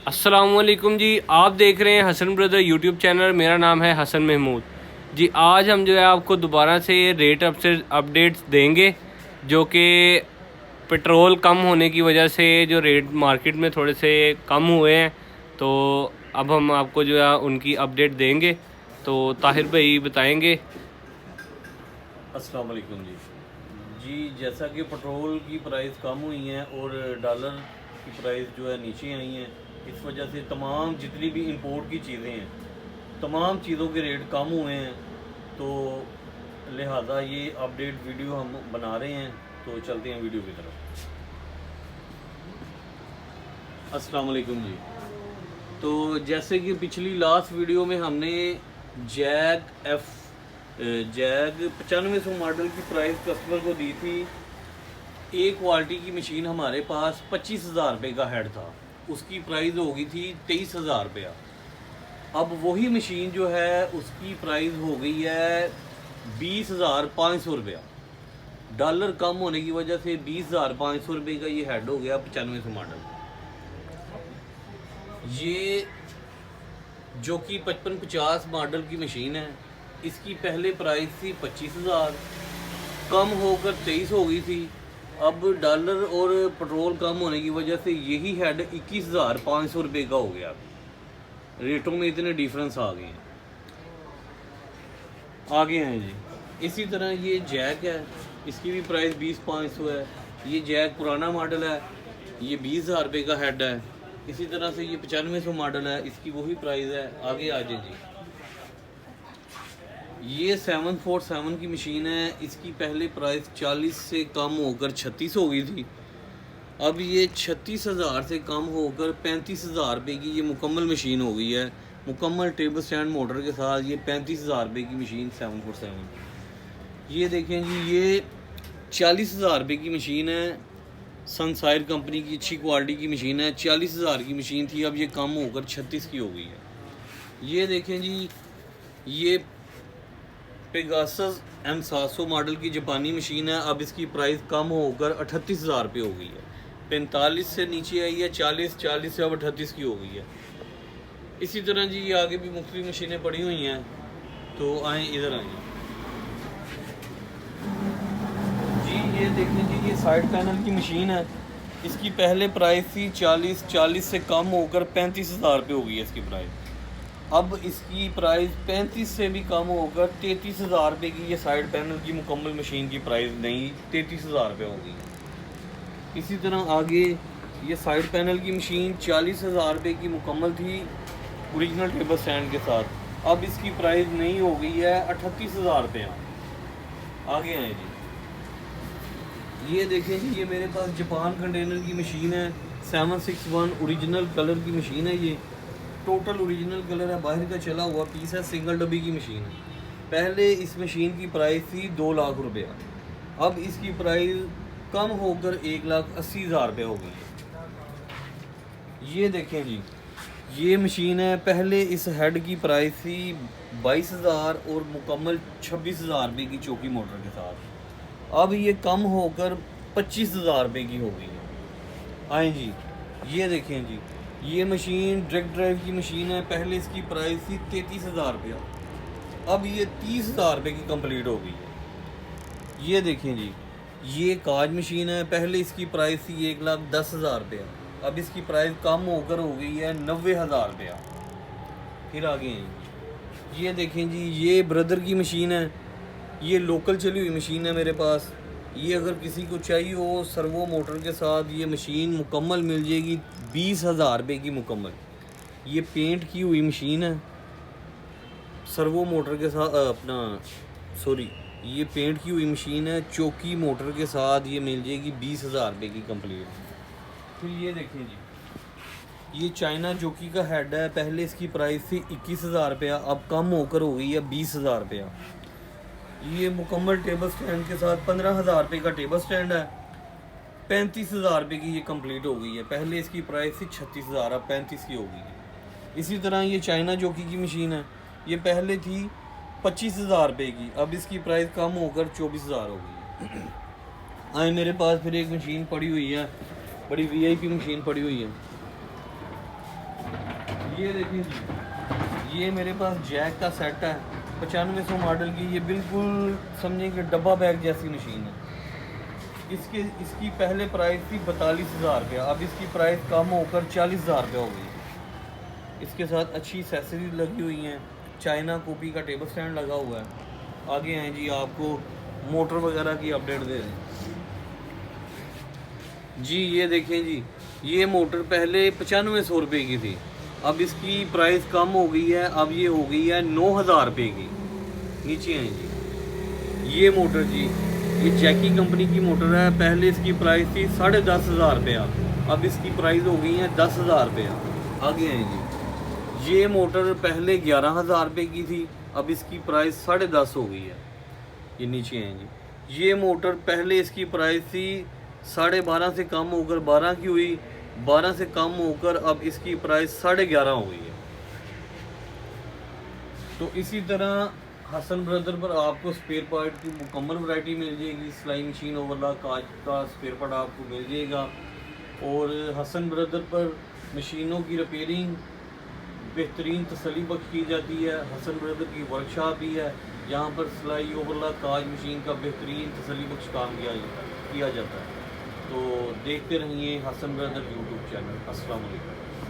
अस्सलामुअलैकुम जी। आप देख रहे हैं हसन ब्रदर यूट्यूब चैनल। मेरा नाम है हसन महमूद जी। आज हम जो है आपको दोबारा से रेट अपडेट्स देंगे, जो कि पेट्रोल कम होने की वजह से जो रेट मार्केट में थोड़े से कम हुए हैं, तो अब हम आपको जो है उनकी अपडेट देंगे। तो ताहिर भाई बताएंगे। अस्सलाम वालेकुम जी। जी, जैसा कि पेट्रोल की प्राइस कम हुई है और डॉलर की प्राइस जो है नीचे आई है, इस वजह से तमाम जितनी भी इंपोर्ट की चीज़ें हैं, तमाम चीज़ों के रेट कम हुए हैं। तो लिहाजा ये अपडेट वीडियो हम बना रहे हैं। तो चलते हैं वीडियो की तरफ। अस्सलाम वालेकुम जी। तो जैसे कि पिछली लास्ट वीडियो में हमने जैग 9500 मॉडल की प्राइस कस्टमर को दी थी। एक क्वालिटी की मशीन हमारे पास 25,000 रुपये का हेड था, उसकी प्राइस हो गई थी 23,000 रुपया। अब वही मशीन जो है उसकी प्राइस हो गई है 20,500 रुपया। डॉलर कम होने की वजह से 20,500 रुपये का ये हेड हो गया 9500 मॉडल। ये जो कि 5550 मॉडल की मशीन है, इसकी पहले प्राइस थी 25,000, कम होकर 23 हो गई थी। अब डॉलर और पेट्रोल कम होने की वजह से यही हेड 21,500 रुपये का हो गया। रेटों में इतने डिफरेंस आ गए हैं जी। इसी तरह ये जैक है, इसकी भी प्राइस 20,500 है। ये जैक पुराना मॉडल है, ये 20,000 रुपये का हेड है। इसी तरह से ये 9500 मॉडल है, इसकी वही प्राइस है। आगे आ जाए जी। ये 747 की मशीन है, इसकी पहले प्राइस 40 से कम होकर 36 हो गई थी। अब ये 36,000 से कम होकर 35,000 रुपये की ये मुकम्मल मशीन हो गई है। मुकम्मल टेबल स्टैंड मोटर के साथ ये 35,000 रुपये की मशीन 747। ये देखें जी, ये 40,000 रुपये की मशीन है। सनसायर कंपनी की अच्छी क्वालिटी की मशीन है। 40,000 की मशीन थी, अब ये कम होकर 36 की हो गई है। ये देखें जी, ये पेगासस M700 मॉडल की जापानी मशीन है। अब इसकी प्राइस कम होकर 38,000 रुपये हो गई है। 45 से नीचे आई है 40 से अब 38 की हो गई है। इसी तरह जी ये आगे भी मुख्तलिफ मशीनें पड़ी हुई हैं। तो आए इधर आए जी। ये देखें जी, ये साइड पैनल की मशीन है। इसकी पहले प्राइस थी 40 से कम होकर 35,000 रुपये हो गई है इसकी प्राइस। अब इसकी प्राइस 35 से भी कम होकर 33,000 रुपये की ये साइड पैनल की मुकम्मल मशीन की प्राइस नहीं 33,000 रुपये हो गई। इसी तरह आगे ये साइड पैनल की मशीन 40,000 रुपये की मुकम्मल थी ओरिजिनल टेबल स्टैंड के साथ। अब इसकी प्राइस नहीं हो गई है 38,000 रुपये। आगे आए जी। ये देखें जी, ये मेरे पास जापान कंटेनर की मशीन है। 761 ओरिजिनल कलर की मशीन है। ये टोटल ओरिजिनल कलर है, बाहर का चला हुआ पीस है, सिंगल डब्बी की मशीन है। पहले इस मशीन की प्राइस थी 2 लाख रुपया। अब इसकी प्राइस कम होकर 1,80,000 रुपये हो गई है। ये देखें जी, ये मशीन है। पहले इस हेड की प्राइस थी 22,000 और मुकम्मल 26,000 रुपये की चौकी मोटर के साथ। अब ये कम होकर 25,000 रुपये की हो गई है। आए जी, ये देखें जी, ये मशीन डायरेक्ट ड्राइव की मशीन है। पहले इसकी प्राइस थी 33,000 रुपया, अब ये 30,000 रुपये की कंप्लीट हो गई है। ये देखें जी, ये काज मशीन है। पहले इसकी प्राइस थी 1,10,000 रुपया, अब इसकी प्राइस कम होकर हो गई है 90,000 रुपया। फिर आगे हैं, ये देखें जी, ये ब्रदर की मशीन है। ये लोकल चली हुई मशीन है मेरे पास। ये अगर किसी को चाहिए हो सर्वो मोटर के साथ, ये मशीन मुकम्मल मिल जाएगी 20,000 रुपये की मुकम्मल। ये पेंट की हुई मशीन है सर्वो मोटर के साथ, ये पेंट की हुई मशीन है चौकी मोटर के साथ। ये मिल जाएगी 20,000 रुपये की कंप्लीट। फिर ये देखें जी, ये चाइना जोकी का हेड है। पहले इसकी प्राइस थी 21,000 रुपया, अब कम होकर हो गई है 20,000 रुपया। ये मुकम्मल टेबल स्टैंड के साथ 15,000 रुपये का टेबल स्टैंड है। 35,000 रुपये की ये कंप्लीट हो गई है। पहले इसकी प्राइस थी 36,000, अब 35 की हो गई है। इसी तरह ये चाइना जोकी की मशीन है। ये पहले थी 25,000 रुपये की, अब इसकी प्राइस कम होकर 24,000 हो गई है। आए मेरे पास फिर एक मशीन पड़ी हुई है, बड़ी VIP मशीन पड़ी हुई है। ये देखें जी, ये मेरे पास जैक का सेट है 9500 मॉडल की। ये बिल्कुल समझें कि डब्बा बैग जैसी मशीन है। इसकी पहले प्राइस थी 42,000 रुपया, अब इसकी प्राइस कम होकर 40,000 रुपया हो गई। इसके साथ अच्छी एक्सेसरीज लगी हुई हैं, चाइना कॉपी का टेबल स्टैंड लगा हुआ है। आगे हैं जी, आपको मोटर वगैरह की अपडेट दे दें जी। ये देखें जी, ये मोटर पहले 9500 रुपये की थी, अब इसकी प्राइस कम हो गई है, अब ये हो गई है 9,000 रुपये की। नीचे हैं जी, ये मोटर जी, ये जैकी कंपनी की मोटर है। पहले इसकी प्राइस थी 10,500 रुपया, अब इसकी प्राइस हो गई है 10,000 रुपया। आगे हैं जी, ये मोटर पहले 11,000 रुपये की थी, अब इसकी प्राइस 10.5 हो गई है। ये नीचे हैं जी, ये मोटर पहले इसकी प्राइस थी 12.5 से कम होकर 12 की हुई, 12 से कम होकर अब इसकी प्राइस 11.5 हो गई है। तो इसी तरह हसन ब्रदर पर आपको स्पेयर पार्ट की मुकम्मल वैरायटी मिल जाएगी। सिलाई मशीन, ओवरलॉक, कांच का स्पेयर पार्ट आपको मिल जाएगा। और हसन ब्रदर पर मशीनों की रिपेयरिंग बेहतरीन तसल्ली बख्श की जाती है। हसन ब्रदर की वर्कशॉप भी है, यहाँ पर सिलाई, ओवरलॉक, कांच मशीन का बेहतरीन तसल्ली बख्श काम किया जाता है। तो देखते रहिए हसन ब्रदर यूट्यूब चैनल। अस्सलाम वालेकुम।